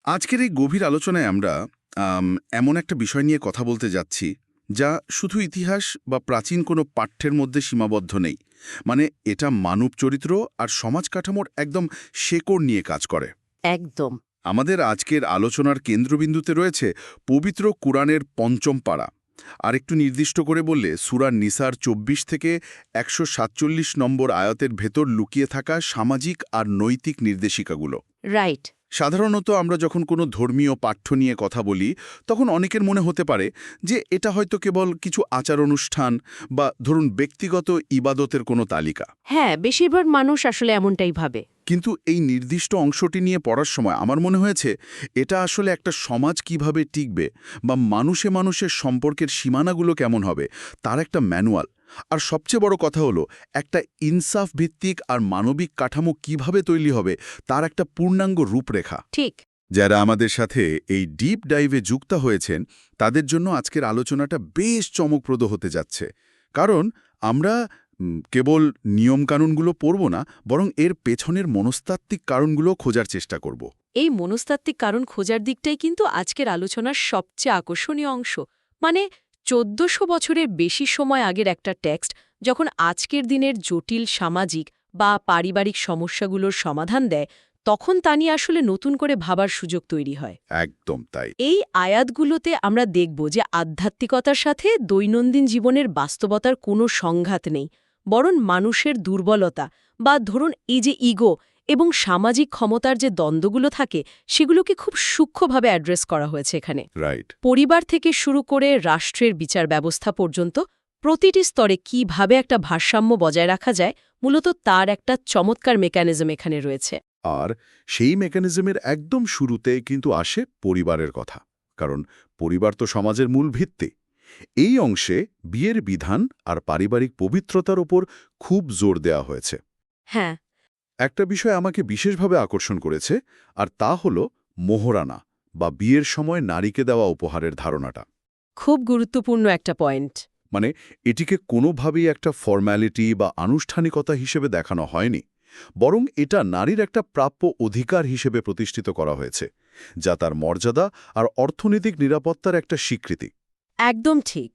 আজকের এই গভীর আলোচনায় আমরা আম, এমন একটা বিষয় নিয়ে কথা বলতে যাচ্ছি যা শুধু ইতিহাস বা প্রাচীন কোনো পাঠ্যের মধ্যে সীমাবদ্ধ নেই। মানে এটা মানব চরিত্র আর সমাজ কাঠামোর একদম শেকড় নিয়ে কাজ করে। একদম। আমাদের আজকের আলোচনার কেন্দ্রবিন্দুতে রয়েছে পবিত্র কুরআনের পঞ্চম পারা। আর একটু নির্দিষ্ট করে বললে সূরা নিসার ২৪ থেকে ১৪৭ নম্বর আয়াতের ভেতর লুকিয়ে থাকা সামাজিক আর নৈতিক নির্দেশিকাগুলো। রাইট। সাধারণত আমরা যখন কোনো ধর্মীয় পাঠ্য নিয়ে কথা বলি তখন অনেকের মনে হতে পারে যে এটা হয়তো কেবল কিছু আচার অনুষ্ঠান বা ধরুন ব্যক্তিগত ইবাদতের কোনো তালিকা। হ্যাঁ, বেশিরভাগ মানুষ আসলে এমনটাই ভাবে। কিন্তু এই নির্দিষ্ট অংশটি নিয়ে পড়ার সময় আমার মনে হয়েছে এটা আসলে একটা সমাজ কিভাবে টিকবে বা মানুষে মানুষের সম্পর্কের সীমানাগুলো কেমন হবে তার একটা ম্যানুয়াল। আর সবচেয়ে বড় কথা হলো একটা ইনসাফ ভিত্তিক আর মানবিক কাঠামো কিভাবে তৈরি হবে তার একটা পূর্ণাঙ্গ রূপরেখা। ঠিক। যারা আমাদের সাথে এই ডিপ ডাইভে যুক্ত হয়েছেন তাদের জন্য আজকের আলোচনাটা বেশ চমকপ্রদ হতে যাচ্ছে। কারণ আমরা কেবল নিয়মকানুনগুলো পড়ব না, বরং এর পেছনের মনস্তাত্ত্বিক কারণগুলো খোঁজার চেষ্টা করব। এই মনস্তাত্ত্বিক কারণ খোঁজার দিকটাই কিন্তু আজকের আলোচনার সবচেয়ে আকর্ষণীয় অংশ। মানে ১৪০০ বছরের বেশি সময় আগের একটা টেক্সট যখন আজকের দিনের জটিল সামাজিক বা পারিবারিক সমস্যাগুলোর সমাধান দেয়, তখন তা নিয়ে আসলে নতুন করে ভাবার সুযোগ তৈরি হয়। একদম তাই। এই আয়াতগুলোতে আমরা দেখব যে আধ্যাত্মিকতার সাথে দৈনন্দিন জীবনের বাস্তবতার কোনো সংঘাত নেই, বরং মানুষের দুর্বলতা বা ধরুন এই যে ইগো এবং সামাজিক ক্ষমতার যে দ্বন্দ্বগুলো থাকে সেগুলোকে খুব সূক্ষ্মভাবে অ্যাড্রেস করা হয়েছে এখানে। রাইট। পরিবার থেকে শুরু করে রাষ্ট্রের বিচার ব্যবস্থা পর্যন্ত প্রতিটি স্তরে কিভাবে একটা ভারসাম্য বজায় রাখা যায়, মূলত তার একটা চমৎকার মেকানিজম এখানে রয়েছে। আর সেই মেকানিজমের একদম শুরুতে কিন্তু আসে পরিবারের কথা, কারণ পরিবার তো সমাজের মূল ভিত্তি। এই অংশে বিয়ের বিধান আর পারিবারিক পবিত্রতার ওপর খুব জোর দেওয়া হয়েছে। হ্যাঁ। একটা বিষয় আমাকে বিশেষভাবে আকর্ষণ করেছে, আর তা হল মোহরানা বা বিয়ের সময় নারীকে দেওয়া উপহারের ধারণাটা। খুব গুরুত্বপূর্ণ একটা পয়েন্ট। মানে এটিকে কোনোভাবেই একটা ফর্ম্যালিটি বা আনুষ্ঠানিকতা হিসেবে দেখানো হয়নি, বরং এটা নারীর একটা প্রাপ্য অধিকার হিসেবে প্রতিষ্ঠিত করা হয়েছে, যা তার মর্যাদা আর অর্থনৈতিক নিরাপত্তার একটা স্বীকৃতি। একদম ঠিক।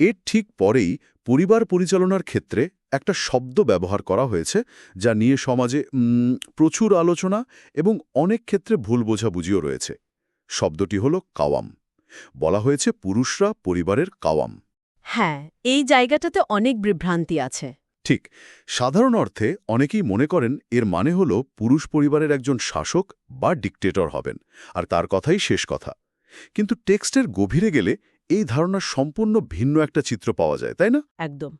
এর ঠিক পরেই পরিবার পরিচালনার ক্ষেত্রে একটা শব্দ ব্যবহার করা হয়েছে যা নিয়ে সমাজে প্রচুর আলোচনা এবং অনেক ক্ষেত্রে ভুল বোঝাবুঝিও রয়েছে। শব্দটি হল কাওয়াম। বলা হয়েছে পুরুষরা পরিবারের কাওয়াম। হ্যাঁ, এই জায়গাটাতে অনেক বিভ্রান্তি আছে। ঠিক। সাধারণ অর্থে অনেকেই মনে করেন এর মানে হল পুরুষ পরিবারের একজন শাসক বা ডিক্টেটর হবেন, আর তার কথাই শেষ কথা। কিন্তু টেক্সটের গভীরে গেলে এই ধারণার সম্পূর্ণ ভিন্ন একটা চিত্র পাওয়া যায়, তাই না? একদম।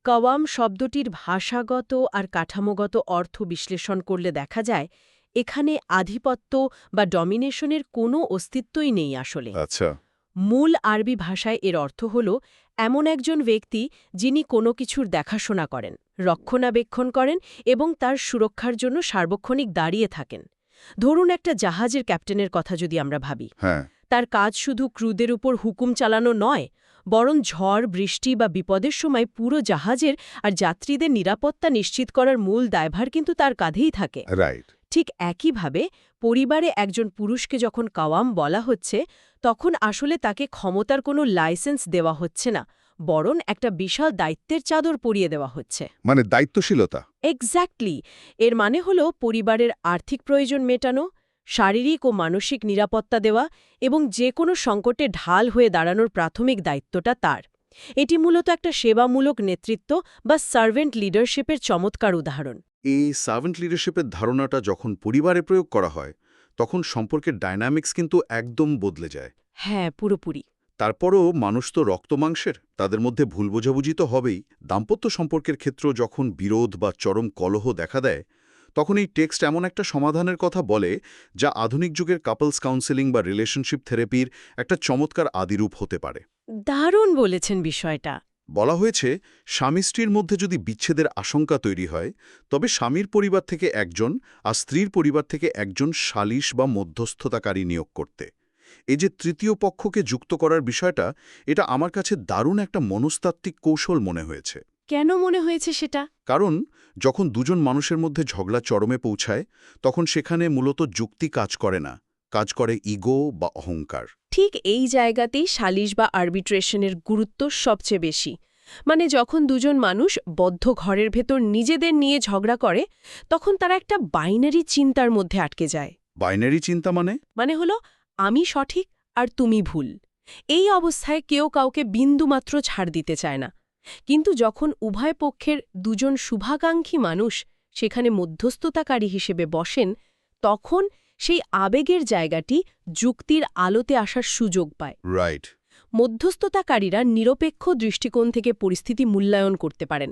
কওয়াম শব্দটির ভাষাগত আর কাঠামোগত অর্থ বিশ্লেষণ করলে দেখা যায় এখানে আধিপত্য বা ডমিনেশনের কোনো অস্তিত্বই নেই আসলে। আচ্ছা। মূল আরবি ভাষায় এর অর্থ হল এমন একজন ব্যক্তি যিনি কোনো কিছুর দেখাশোনা করেন, রক্ষণাবেক্ষণ করেন এবং তার সুরক্ষার জন্য সার্বক্ষণিক দাঁড়িয়ে থাকেন। ধরুন একটা জাহাজের ক্যাপ্টেনের কথা যদি আমরা ভাবি, হ্যাঁ। তার কাজ শুধু ক্রুদের উপর হুকুম চালানো নয়, বরং ঝড় বৃষ্টি বা বিপদের সময় পুরো জাহাজের আর যাত্রীদের নিরাপত্তা নিশ্চিত করার মূল দায়ভার কিন্তু তার কাঁধেই থাকে। রাইট। ঠিক একইভাবে পরিবারে একজন পুরুষকে যখন কাওয়াম বলা হচ্ছে, তখন আসলে তাকে ক্ষমতার কোনো লাইসেন্স দেওয়া হচ্ছে না, বরং একটা বিশাল দায়িত্বের চাদর পরিয়ে দেওয়া হচ্ছে। মানে দায়িত্বশীলতা। এক্স্যাক্টলি। এর মানে হল পরিবারের আর্থিক প্রয়োজন মেটানো, শারীরিক ও মানসিক নিরাপত্তা দেওয়া এবং যে কোনো সংকটে ঢাল হয়ে দাঁড়ানোর প্রাথমিক দায়িত্বটা তার। এটি মূলত একটা সেবামূলক নেতৃত্ব বা সার্ভেন্ট লিডারশিপের চমৎকার উদাহরণ। এই সার্ভেন্ট লিডারশিপের ধারণাটা যখন পরিবারে প্রয়োগ করা হয় তখন সম্পর্কের ডায়নামিক্স কিন্তু একদম বদলে যায়। হ্যাঁ, পুরোপুরি। তারপরও মানুষ তো রক্তমাংসের, তাদের মধ্যে ভুল বোঝাবুঝি তো হবেই। দাম্পত্য সম্পর্কের ক্ষেত্রেও যখন বিরোধ বা চরম কলহ দেখা দেয় তখন এই টেক্সট এমন একটা সমাধানের কথা বলে যা আধুনিক যুগের কাপলস কাউন্সেলিং বা রিলেশনশিপ থেরাপির একটা চমৎকার আদিরূপ হতে পারে। দারুণ বলেছেন বিষয়টা। বলা হয়েছে স্বামী স্ত্রীর মধ্যে যদি বিচ্ছেদের আশঙ্কা তৈরি হয় তবে স্বামীর পরিবার থেকে একজন আর স্ত্রীর পরিবার থেকে একজন সালিশ বা মধ্যস্থতাকারী নিয়োগ করতে। এই যে তৃতীয় পক্ষকে যুক্ত করার বিষয়টা, এটা আমার কাছে দারুণ একটা মনস্তাত্ত্বিক কৌশল মনে হয়েছে। কেন মনে হয়েছে সেটা? কারণ যখন দুজন মানুষের মধ্যে ঝগড়া চরমে পৌঁছায় তখন সেখানে মূলত যুক্তি কাজ করে না, কাজ করে ইগো বা অহংকার। ঠিক এই জায়গাতেই সালিশ বা আরবিট্রেশনের গুরুত্ব সবচেয়ে বেশি। মানে যখন দুজন মানুষ বদ্ধ ঘরের ভেতর নিজেদের নিয়ে ঝগড়া করে, তখন তারা একটা বাইনারি চিন্তার মধ্যে আটকে যায়। বাইনারি চিন্তা মানে হলো আমি সঠিক আর তুমি ভুল। এই অবস্থায় কেউ কাউকে বিন্দুমাত্র ছাড় দিতে চায় না। কিন্তু যখন উভয় পক্ষের দুজন শুভাকাঙ্ক্ষী মানুষ সেখানে মধ্যস্থতাকারী হিসেবে বসেন, তখন সেই আবেগের জায়গাটি যুক্তির আলোতে আসার সুযোগ পায়। রাইট। মধ্যস্থতাকারীরা নিরপেক্ষ দৃষ্টিকোণ থেকে পরিস্থিতি মূল্যায়ন করতে পারেন।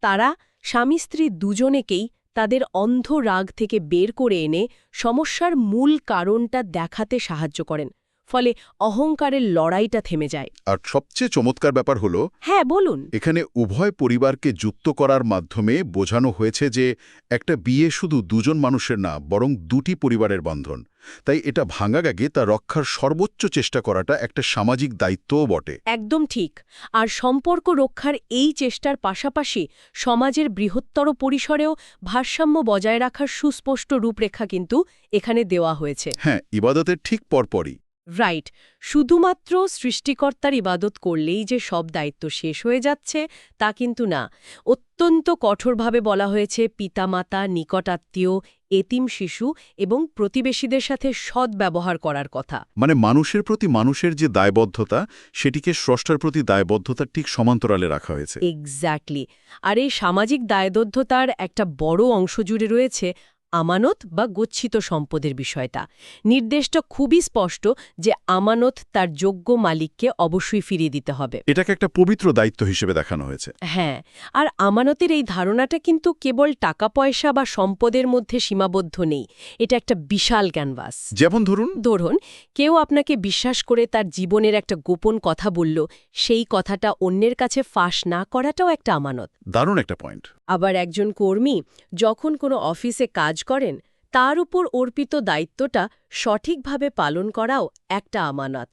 তারা স্বামী স্ত্রী দুজনেকেই তাদের অন্ধ রাগ থেকে বের করে এনে সমস্যার মূল কারণটা দেখাতে সাহায্য করেন। ফলে অহংকারের লড়াইটা থেমে যায়। আর সবচেয়ে চমৎকার ব্যাপার হলো, হ্যাঁ বলুন। এখানে উভয় পরিবারকে যুক্ত করার মাধ্যমে বোঝানো হয়েছে যে একটা বিয়ে শুধু দুজন মানুষের না, বরং দুটি পরিবারের বন্ধন। তাই এটা ভাঙা গাগে তা রক্ষার সর্বোচ্চ চেষ্টা করাটা একটা সামাজিক দায়িত্বও বটে। একদম ঠিক। আর সম্পর্ক রক্ষার এই চেষ্টার পাশাপাশি সমাজের বৃহত্তর পরিসরেও ভারসাম্য বজায় রাখার সুস্পষ্ট রূপরেখা কিন্তু এখানে দেওয়া হয়েছে। হ্যাঁ, ইবাদতের ঠিক পরপরই। রাইট। শুধুমাত্র সৃষ্টিকর্তার ইবাদত করলেই যে সব দায়িত্ব শেষ হয়ে যাচ্ছে তা কিন্তু না। অত্যন্ত কঠোরভাবে বলা হয়েছে পিতামাতা, নিকটাত্মীয়, এতিম শিশু এবং প্রতিবেশীদের সাথে সদ্ব্যবহার করার কথা। মানে মানুষের প্রতি মানুষের যে দায়বদ্ধতা, সেটিকে স্রষ্টার প্রতি দায়বদ্ধতার ঠিক সমান্তরালে রাখা হয়েছে। এক্স্যাক্টলি। আর এই সামাজিক দায়বদ্ধতার একটা বড় অংশ জুড়ে রয়েছে আমানত বা গচ্ছিত সম্পদের বিষয়টা। নির্দেশটা খুবই স্পষ্ট যে আমানত তার যোগ্য মালিককে অবশ্যই ফিরিয়ে দিতে হবে। এটাকে একটা পবিত্র দায়িত্ব হিসেবে দেখানো হয়েছে। হ্যাঁ, আর আমানতের এই ধারণাটা কিন্তু কেবল টাকা পয়সা বা সম্পদের মধ্যে সীমাবদ্ধ নেই। এটা একটা বিশাল ক্যানভাস। যেমন ধরুন কেউ আপনাকে বিশ্বাস করে তার জীবনের একটা গোপন কথা বলল, সেই কথাটা অন্যের কাছে ফাঁস না করাটাও একটা আমানত। দারুণ একটা পয়েন্ট। আবার একজন কর্মী যখন কোনো অফিসে কাজ করেন, তার উপর অর্পিত দায়িত্বটা সঠিকভাবে পালন করাও একটা আমানত।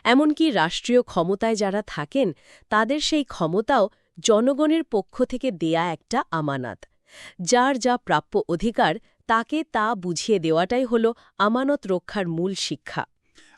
এমনকি রাষ্ট্রীয় ক্ষমতায় যারা থাকেন, তাদের সেই ক্ষমতাও জনগণের পক্ষ থেকে দেয়া একটা আমানত। যার যা প্রাপ্য অধিকার তাকে তা বুঝিয়ে দেওয়াটাই হল আমানত রক্ষার মূল শিক্ষা।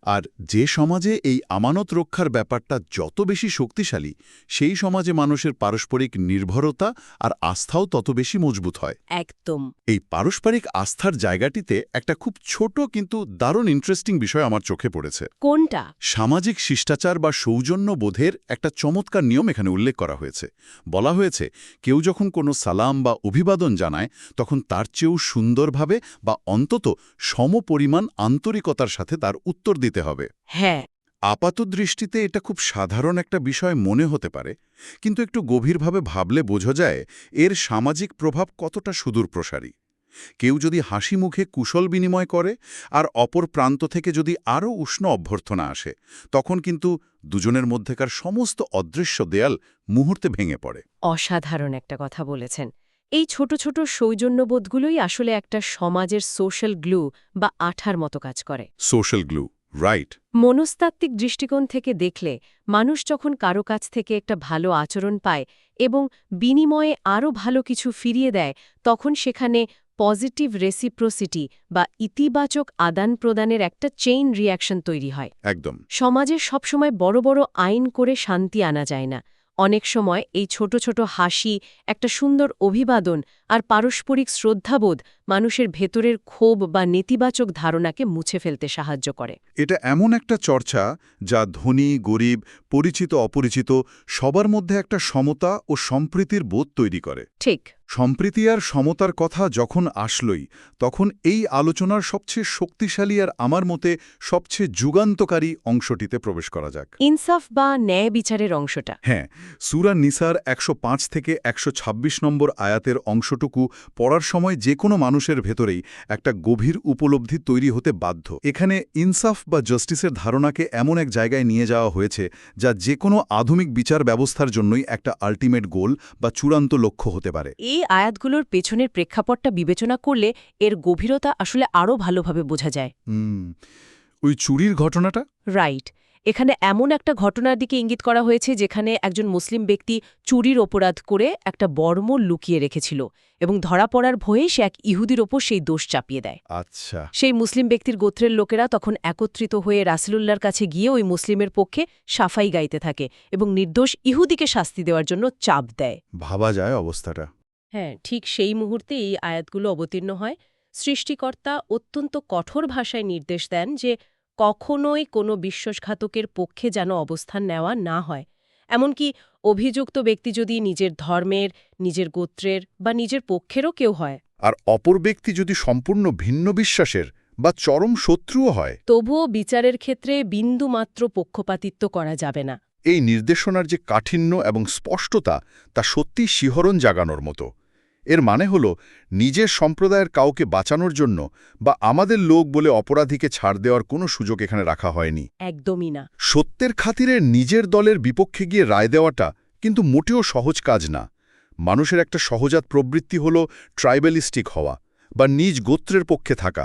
আর যে সমাজে এই আমানত রক্ষার ব্যাপারটা যত বেশি শক্তিশালী, সেই সমাজে মানুষের পারস্পরিক নির্ভরতা আর আস্থাও তত বেশি মজবুত হয়। একদম। এই পারস্পরিক আস্থার জায়গাটিতে একটা খুব ছোট কিন্তু দারুণ ইন্টারেস্টিং বিষয় আমার চোখে পড়েছে। কোনটা? সামাজিক শিষ্টাচার বা সৌজন্য বোধের একটা চমৎকার নিয়ম এখানে উল্লেখ করা হয়েছে। বলা হয়েছে, কেউ যখন কোনো সালাম বা অভিবাদন জানায়, তখন তার চেয়েও সুন্দরভাবে বা অন্তত সমপরিমাণ আন্তরিকতার সাথে তার উত্তর দিতে হবে। হ্যাঁ। আপাতদৃষ্টিতে এটা খুব সাধারণ একটা বিষয় মনে হতে পারে, কিন্তু একটু গভীরভাবে ভাবলে বোঝা যায় এর সামাজিক প্রভাব কতটা সুদূরপ্রসারী। কেউ যদি হাসি মুখে কুশল বিনিময় করে আর অপর প্রান্ত থেকে যদি আরও উষ্ণ অভ্যর্থনা আসে, তখন কিন্তু দুজনের মধ্যেকার সমস্ত অদৃশ্য দেয়াল মুহূর্তে ভেঙে পড়ে। অসাধারণ একটা কথা বলেছেন। এই ছোট ছোট সৌজন্যবোধগুলোই আসলে একটা সমাজের সোশ্যাল গ্লু বা আঠার মতো কাজ করে। Social glue, right. মনস্তাত্ত্বিক দৃষ্টিকোণ থেকে দেখলে মানুষ যখন কারো কাছ থেকে একটা ভালো আচরণ পায় এবং বিনিময়ে আরও ভালো কিছু ফিরিয়ে দেয়, তখন সেখানে পজিটিভ রেসিপ্রোসিটি বা ইতিবাচক আদান প্রদানের একটা চেইন রিঅ্যাকশন তৈরি হয়। একদম। সমাজে সবসময় বড় বড় আইন করে শান্তি আনা যায় না। অনেক সময় এই ছোট ছোট হাসি, একটা সুন্দর অভিবাদন আর পারস্পরিক শ্রদ্ধাবোধ মানুষের ভেতরের ক্ষোভ বা নেতিবাচক ধারণাকে মুছে ফেলতে সাহায্য করে। এটা এমন একটা চর্চা যা ধনী, গরিব, পরিচিত, অপরিচিত সবার মধ্যে একটা সমতা ও সম্প্রীতির বোধ তৈরি করে। ঠিক। সম্প্রীতি আর সমতার কথা যখন আসলই, তখন এই আলোচনার সবচেয়ে শক্তিশালী আর আমার মতে সবচেয়ে যুগান্তকারী অংশটিতে প্রবেশ করা যাক। ইনসাফ বা ন্যায় বিচারের অংশটা। হ্যাঁ, সূরা নিসার ১০৫ থেকে ১২৬ নম্বর আয়াতের অংশটুকু পড়ার সময় যে কোনো মানুষের ভেতরেই একটা গভীর উপলব্ধি তৈরি হতে বাধ্য। এখানে ইনসাফ বা জাস্টিসের ধারণাকে এমন এক জায়গায় নিয়ে যাওয়া হয়েছে যা যে কোনো আধুনিক বিচার ব্যবস্থার জন্যই একটা আল্টিমেট গোল বা চূড়ান্ত লক্ষ্য হতে পারে। এই আয়াতগুলোর পেছনের প্রেক্ষাপটটা বিবেচনা করলে এর গভীরতা আসলে আরও ভালোভাবে বোঝা যায়। ওই চুরির ঘটনাটা? রাইট। এখানে এমন একটা ঘটনার দিকে ইঙ্গিত করা হয়েছে যেখানে একজন মুসলিম ব্যক্তি চুরির অপরাধ করে একটা বর্ম লুকিয়ে রেখেছিল এবং ধরা পড়ার ভয়ে সে এক ইহুদির ওপর সেই দোষ চাপিয়ে দেয়। আচ্ছা, সেই মুসলিম ব্যক্তির গোত্রের লোকেরা তখন একত্রিত হয়ে রাসূলুল্লাহর কাছে গিয়ে ওই মুসলিমের পক্ষে সাফাই গাইতে থাকে এবং নির্দোষ ইহুদিকে শাস্তি দেওয়ার জন্য চাপ দেয়। ভাবা যায় অবস্থাটা। হ্যাঁ, ঠিক সেই মুহূর্তে এই আয়াতগুলো অবতীর্ণ হয়। সৃষ্টিকর্তা অত্যন্ত কঠোর ভাষায় নির্দেশ দেন যে কখনোই কোনো বিশ্বাসঘাতকের পক্ষে যেন অবস্থান নেওয়া না হয়। এমনকি অভিযুক্ত ব্যক্তি যদি নিজের ধর্মের, নিজের গোত্রের বা নিজের পক্ষেরও কেউ হয়, আর অপর ব্যক্তি যদি সম্পূর্ণ ভিন্ন বিশ্বাসের বা চরম শত্রুও হয়, তবুও বিচারের ক্ষেত্রে বিন্দুমাত্র পক্ষপাতিত্ব করা যাবে না। এই নির্দেশনার যে কাঠিন্য এবং স্পষ্টতা তা সত্যি শিহরণ জাগানোর মতো। এর মানে হল নিজের সম্প্রদায়ের কাউকে বাঁচানোর জন্য বা আমাদের লোক বলে অপরাধীকে ছাড় দেওয়ার কোনো সুযোগ এখানে রাখা হয়নি। একদমই না। সত্যের খাতিরে নিজের দলের বিপক্ষে গিয়ে রায় দেওয়াটা কিন্তু মোটেও সহজ কাজ না। মানুষের একটা সহজাত প্রবৃত্তি হল ট্রাইবালিস্টিক হওয়া বা নিজ গোত্রের পক্ষে থাকা,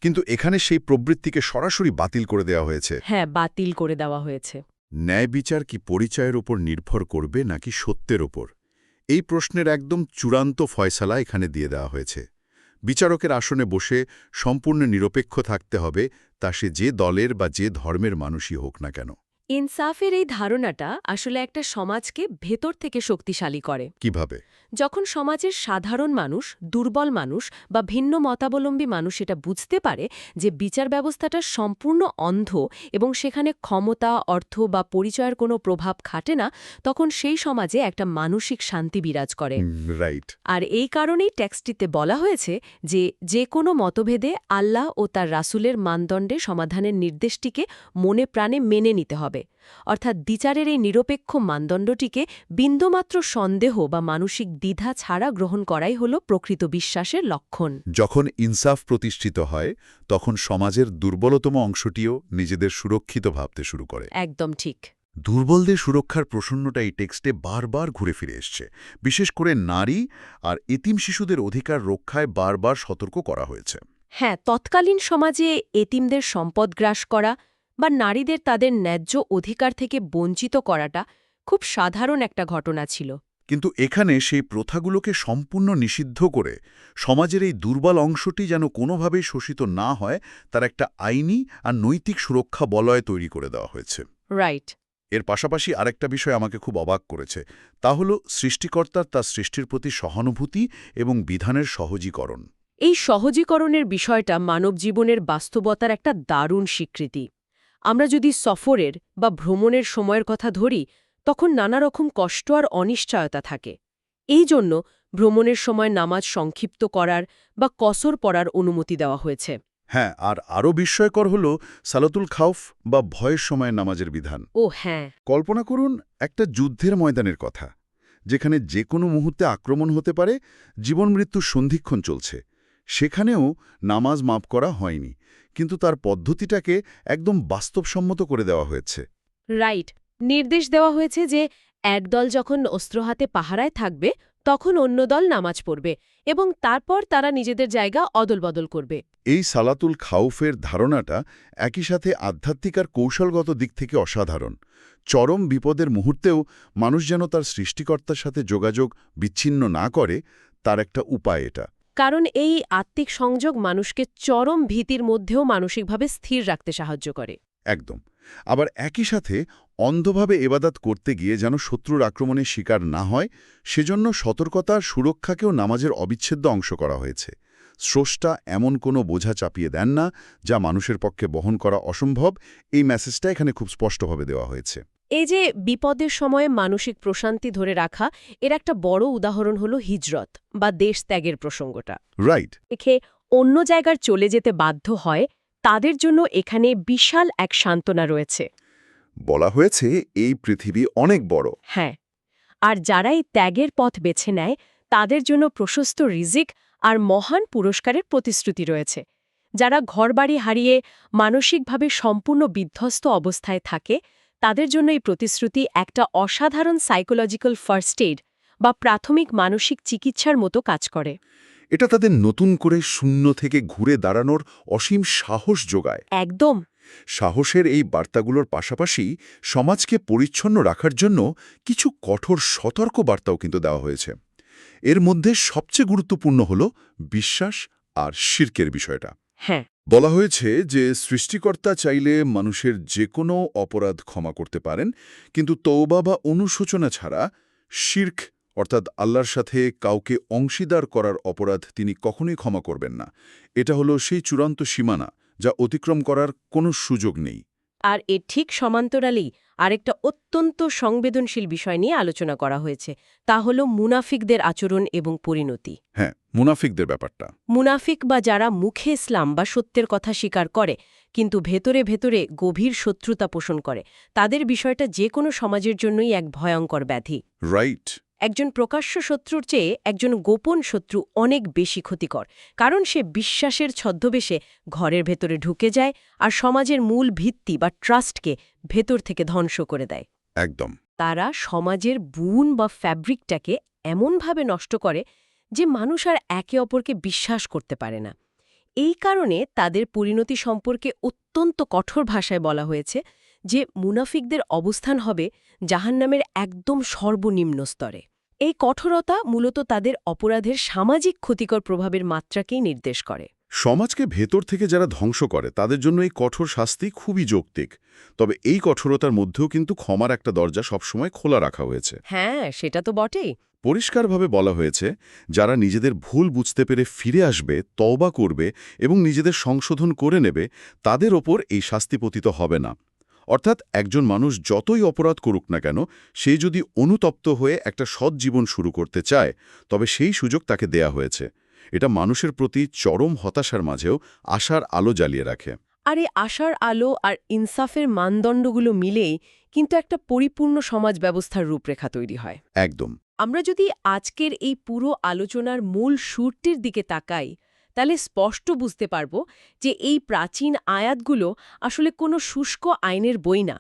কিন্তু এখানে সেই প্রবৃত্তিকে সরাসরি বাতিল করে দেওয়া হয়েছে। হ্যাঁ, বাতিল করে দেওয়া হয়েছে। ন্যায় বিচার কি পরিচয়ের ওপর নির্ভর করবে নাকি সত্যের ওপর? এই প্রশ্নের একদম চূড়ান্ত ফয়সালা এখানে দিয়ে দেওয়া হয়েছে। বিচারকের আসনে বসে সম্পূর্ণ নিরপেক্ষ থাকতে হবে, তা সে যে দলের বা যে ধর্মের মানুষই হোক না কেন। ইনসাফের এই ধারণাটা আসলে একটা সমাজকে ভেতর থেকে শক্তিশালী করে। কিভাবে? যখন সমাজের সাধারণ মানুষ, দুর্বল মানুষ বা ভিন্ন মতাবলম্বী মানুষ এটা বুঝতে পারে যে বিচার ব্যবস্থাটা সম্পূর্ণ অন্ধ এবং সেখানে ক্ষমতা, অর্থ বা পরিচয়ের কোনো প্রভাব খাটে না, তখন সেই সমাজে একটা মানসিক শান্তি বিরাজ করে। রাইট। আর এই কারণেই টেক্সটটিতে বলা হয়েছে যে যে কোনো মতভেদে আল্লাহ ও তার রাসূলের মানদণ্ডে সমাধানের নির্দেশটিকে মনে প্রাণে মেনে নিতে হবে। অর্থাৎ বিচারের এই নিরপেক্ষ মানদণ্ডটিকে বিন্দুমাত্র সন্দেহ বা মানসিক দ্বিধা ছাড়া গ্রহণ করাই হল প্রকৃত বিশ্বাসের লক্ষণ। যখন ইনসাফ প্রতিষ্ঠিত হয় তখন সমাজের দুর্বলতম অংশটিও নিজেদের সুরক্ষিত ভাবতে শুরু করে। একদম ঠিক। দুর্বলদের সুরক্ষার প্রসঙ্গটা এই টেক্সটে বারবার ঘুরে ফিরে এসছে। বিশেষ করে নারী আর এতিম শিশুদের অধিকার রক্ষায় বারবার সতর্ক করা হয়েছে। হ্যাঁ, তৎকালীন সমাজে এতিমদের সম্পদ গ্রাস করা বা নারীদের তাদের ন্যায্য অধিকার থেকে বঞ্চিত করাটা খুব সাধারণ একটা ঘটনা ছিল। কিন্তু এখানে সেই প্রথাগুলোকে সম্পূর্ণ নিষিদ্ধ করে সমাজের এই দুর্বল অংশটি যেন কোনোভাবেই শোষিত না হয় তার একটা আইনি আর নৈতিক সুরক্ষা বলয় তৈরি করে দেওয়া হয়েছে। রাইট। এর পাশাপাশি আরেকটা বিষয় আমাকে খুব অবাক করেছে, তা হল সৃষ্টিকর্তার তার সৃষ্টির প্রতি সহানুভূতি এবং বিধানের সহজীকরণ। এই সহজীকরণের বিষয়টা মানব জীবনের বাস্তবতার একটা দারুণ স্বীকৃতি। আমরা যদি সফরের বা ভ্রমণের সময়ের কথা ধরি, তখন নানা রকম কষ্ট আর অনিশ্চয়তা থাকে। এই জন্য ভ্রমণের সময় নামাজ সংক্ষিপ্ত করার বা কসর পড়ার অনুমতি দেওয়া হয়েছে। হ্যাঁ, আর আরও বিস্ময়কর হল সালাতুল খাউফ বা ভয়ের সময় নামাজের বিধান। ও হ্যাঁ, কল্পনা করুন একটা যুদ্ধের ময়দানের কথা, যেখানে যে কোনো মুহূর্তে আক্রমণ হতে পারে, জীবন মৃত্যুর সন্ধিক্ষণ চলছে। সেখানেও নামাজ মাপ করা হয়নি, কিন্তু তার পদ্ধতিটাকে একদম বাস্তবসম্মত করে দেওয়া হয়েছে। রাইট। নির্দেশ দেওয়া হয়েছে যে একদল যখন অস্ত্র হাতে পাহারায় থাকবে তখন অন্য দল নামাজ পড়বে এবং তারপর তারা নিজেদের জায়গা অদলবদল করবে। এই সালাতুল খাউফের ধারণাটা একই সাথে আধ্যাত্মিক আর কৌশলগত দিক থেকে অসাধারণ। চরম বিপদের মুহূর্তেও মানুষ যেন তার সৃষ্টিকর্তার সাথে যোগাযোগ বিচ্ছিন্ন না করে, তার একটা উপায় এটা। কারণ এই আত্মিক সংযোগ মানুষকে চরম ভীতির মধ্যেও মানসিকভাবে স্থির রাখতে সাহায্য করে। একদম। আবার একই সাথে অন্ধভাবে এবাদাত করতে গিয়ে যেন শত্রুর আক্রমণের শিকার না হয়, সেজন্য সতর্কতার সুরক্ষাকেও নামাজের অবিচ্ছেদ্য অংশ করা হয়েছে। স্রষ্টা এমন কোনো বোঝা চাপিয়ে দেন না যা মানুষের পক্ষে বহন করা অসম্ভব, এই মেসেজটা এখানে খুব স্পষ্টভাবে দেওয়া হয়েছে। এই যে বিপদের সময়ে মানসিক প্রশান্তি ধরে রাখা, এর একটা বড় উদাহরণ হলো হিজরত বা দেশ ত্যাগের প্রসঙ্গটা। রাইট। একে অন্য জায়গার চলে যেতে বাধ্য হয়, তাদের জন্য এখানে বিশাল এক সান্ত্বনা রয়েছে। বলা হয়েছে এই পৃথিবী অনেক বড়। হ্যাঁ, আর যারা এই ত্যাগের পথ বেছে নেয় তাদের জন্য প্রশস্ত রিজিক আর মহান পুরস্কারের প্রতিশ্রুতি রয়েছে। যারা ঘরবাড়ি হারিয়ে মানসিকভাবে সম্পূর্ণ বিধ্বস্ত অবস্থায় থাকে, তাদের জন্য এই প্রতিশ্রুতি একটা অসাধারণ সাইকোলজিক্যাল ফার্স্ট এইড বা প্রাথমিক মানসিক চিকিৎসার মতো কাজ করে। এটা তাদের নতুন করে শূন্য থেকে ঘুরে দাঁড়ানোর অসীম সাহস যোগায়। একদম। সাহসের এই বার্তাগুলোর পাশাপাশি সমাজকে পরিচ্ছন্ন রাখার জন্য কিছু কঠোর সতর্ক বার্তাও কিন্তু দেওয়া হয়েছে। এর মধ্যে সবচেয়ে গুরুত্বপূর্ণ হল বিশ্বাস আর শিরকের বিষয়টা। হ্যাঁ, বলা হয়েছে যে সৃষ্টিকর্তা চাইলে মানুষের যে কোনো অপরাধ ক্ষমা করতে পারেন, কিন্তু তওবা বা অনুশোচনা ছাড়া শিরক অর্থাৎ আল্লাহর সাথে কাউকে অংশীদার করার অপরাধ তিনি কখনোই ক্ষমা করবেন না। এটা হলো সেই চূড়ান্ত সীমানা যা অতিক্রম করার কোনো সুযোগ নেই। আর এর ঠিক সমান্তরালেই আরেকটা অত্যন্ত সংবেদনশীল বিষয় নিয়ে আলোচনা করা হয়েছে, তা হল মুনাফিকদের আচরণ এবং পরিণতি। হ্যাঁ, মুনাফিকদের ব্যাপারটা। মুনাফিক বা যারা মুখে ইসলাম বা সত্যের কথা স্বীকার করে কিন্তু ভেতরে ভেতরে গভীর শত্রুতা পোষণ করে, তাদের বিষয়টা যে কোনো সমাজের জন্যই এক ভয়ঙ্কর ব্যাধি। রাইট। একজন প্রকাশ্য শত্রুর চেয়ে একজন গোপন শত্রু অনেক বেশি ক্ষতিকর, কারণ সে বিশ্বাসের ছদ্মবেশে ঘরের ভেতরে ঢুকে যায় আর সমাজের মূল ভিত্তি বা ট্রাস্টকে ভেতর থেকে ধ্বংস করে দেয়। একদম। তারা সমাজের বুন বা ফ্যাব্রিকটাকে এমনভাবে নষ্ট করে যে মানুষ আর একে অপরকে বিশ্বাস করতে পারে না। এই কারণে তাদের পরিণতি সম্পর্কে অত্যন্ত কঠোর ভাষায় বলা হয়েছে যে মুনাফিকদের অবস্থান হবে জাহান্নামের একদম সর্বনিম্ন স্তরে। এই কঠোরতা মূলত তাদের অপরাধের সামাজিক ক্ষতিকর প্রভাবের মাত্রাকেই নির্দেশ করে। সমাজকে ভেতর থেকে যারা ধ্বংস করে তাদের জন্য এই কঠোর শাস্তি খুবই যৌক্তিক। তবে এই কঠোরতার মধ্যেও কিন্তু ক্ষমার একটা দরজা সবসময় খোলা রাখা হয়েছে। হ্যাঁ, সেটা তো বটেই। পরিষ্কারভাবে বলা হয়েছে, যারা নিজেদের ভুল বুঝতে পেরে ফিরে আসবে, তওবা করবে এবং নিজেদের সংশোধন করে নেবে, তাদের ওপর এই শাস্তি পতিত হবে না। অর্থাৎ একজন মানুষ যতই অপরাধ করুক না কেন, সে যদি অনুতপ্ত হয়ে একটা সৎ জীবন শুরু করতে চায়, তবে সেই সুযোগ তাকে দেয়া হয়েছে। এটা মানুষের প্রতি চরম হতাশার মাঝেও আশার আলো জ্বালিয়ে রাখে। আর এই আশার আলো আর ইনসাফের মানদণ্ডগুলো মিলেই কিন্তু একটা পরিপূর্ণ সমাজ ব্যবস্থার রূপরেখা তৈরি হয়। একদম। আমরা যদি আজকের এই পুরো আলোচনার মূল সুরটির দিকে তাকাই, তাহলে স্পষ্ট বুঝতে পারব যে এই প্রাচীন আয়াতগুলো আসলে কোনো শুষ্ক আইনের বই না।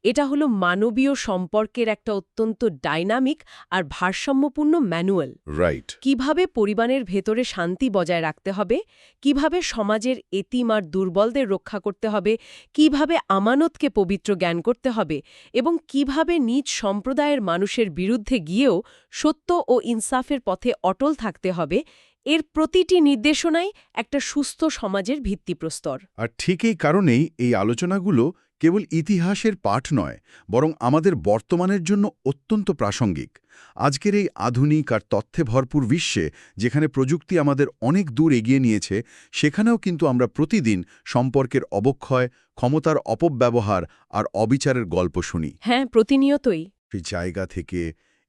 এটা হলো মানবীয় সম্পর্কের একটা অত্যন্ত ডাইনামিক আর ভারসাম্যপূর্ণ ম্যানুয়াল। রাইট। কিভাবে পরিবারের ভেতরে শান্তি বজায় রাখতে হবে, কিভাবে সমাজের এতিম আর দুর্বলদের রক্ষা করতে হবে, কিভাবে আমানতকে পবিত্র জ্ঞান করতে হবে এবং কিভাবে নিজ সম্প্রদায়ের মানুষের বিরুদ্ধে গিয়েও সত্য ও ইনসাফের পথে অটল থাকতে হবে, এর প্রতিটি নির্দেশনাই একটা সুস্থ সমাজের ভিত্তিপ্রস্তর। আর ঠিক এই কারণেই এই আলোচনাগুলো কেবল ইতিহাসের পাঠ নয়, বরং আমাদের বর্তমানের জন্য অত্যন্ত প্রাসঙ্গিক। আজকের এই আধুনিক আর তথ্যে ভরপুর বিশ্বে, যেখানে প্রযুক্তি আমাদের অনেক দূর এগিয়ে নিয়েছে, সেখানেও কিন্তু আমরা প্রতিদিন সম্পর্কের অবক্ষয়, ক্ষমতার অপব্যবহার আর অবিচারের গল্প শুনি। হ্যাঁ, প্রতিনিয়তই। সেই জায়গা থেকে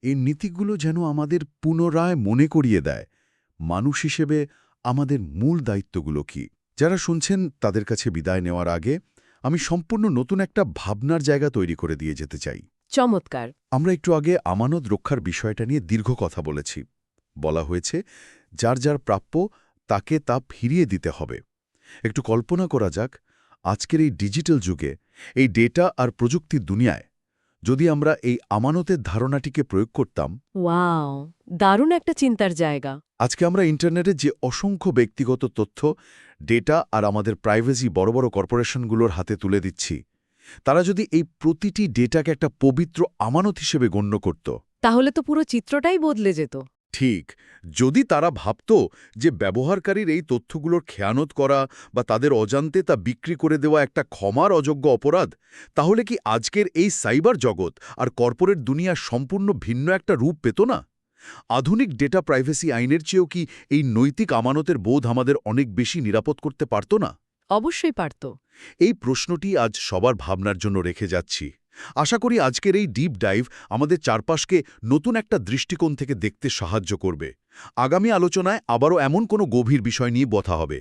এই নীতিগুলো যেন আমাদের পুনরায় মনে করিয়ে দেয়, মানুষ হিসেবে আমাদের মূল দায়িত্বগুলো কি। যারা শুনছেন তাদের কাছে বিদায় নেওয়ার আগে আমি সম্পূর্ণ নতুন একটা ভাবনার জায়গা তৈরি করে দিয়ে যেতে চাই। চমৎকার। আমরা একটু আগে আমানত রক্ষার বিষয়টা নিয়ে দীর্ঘ কথা বলেছি। বলা হয়েছে, যার যার প্রাপ্য তাকে তা ফিরিয়ে দিতে হবে। একটু কল্পনা করা যাক, আজকের এই ডিজিটাল যুগে, এই ডেটা আর প্রযুক্তির দুনিয়ায় যদি আমরা এই আমানতের ধারণাটিকে প্রয়োগ করতাম। ওয়াও, দারুণ একটা চিন্তার জায়গা। আজকে আমরা ইন্টারনেটে যে অসংখ্য ব্যক্তিগত তথ্য, ডেটা আর আমাদের প্রাইভেসি বড় বড় কর্পোরেশনগুলোর হাতে তুলে দিচ্ছি, তারা যদি এই প্রতিটি ডেটাকে একটা পবিত্র আমানত হিসেবে গণ্য করত, তাহলে তো পুরো চিত্রটাই বদলে যেত। ঠিক, যদি তারা ভাবত যে ব্যবহারকারীর এই তথ্যগুলোর খেয়ানত করা বা তাদের অজান্তে তা বিক্রি করে দেওয়া একটা ক্ষমার অযোগ্য অপরাধ, তাহলে কি আজকের এই সাইবার জগৎ আর কর্পোরেট দুনিয়া সম্পূর্ণ ভিন্ন একটা রূপ পেত না? আধুনিক ডেটা প্রাইভেসি আইনের চেয়েও কি এই নৈতিক আমানতের বোধ আমাদের অনেক বেশি নিরাপদ করতে পারত না? অবশ্যই পারত। এই প্রশ্নটি আজ সবার ভাবনার জন্য রেখে যাচ্ছি। আশা করি আজকের এই ডিপ ডাইভ আমাদের চারপাশকে নতুন একটা দৃষ্টিকোণ থেকে দেখতে সাহায্য করবে। আগামী আলোচনায় আবারও এমন কোনো গভীর বিষয় নিয়ে কথা হবে।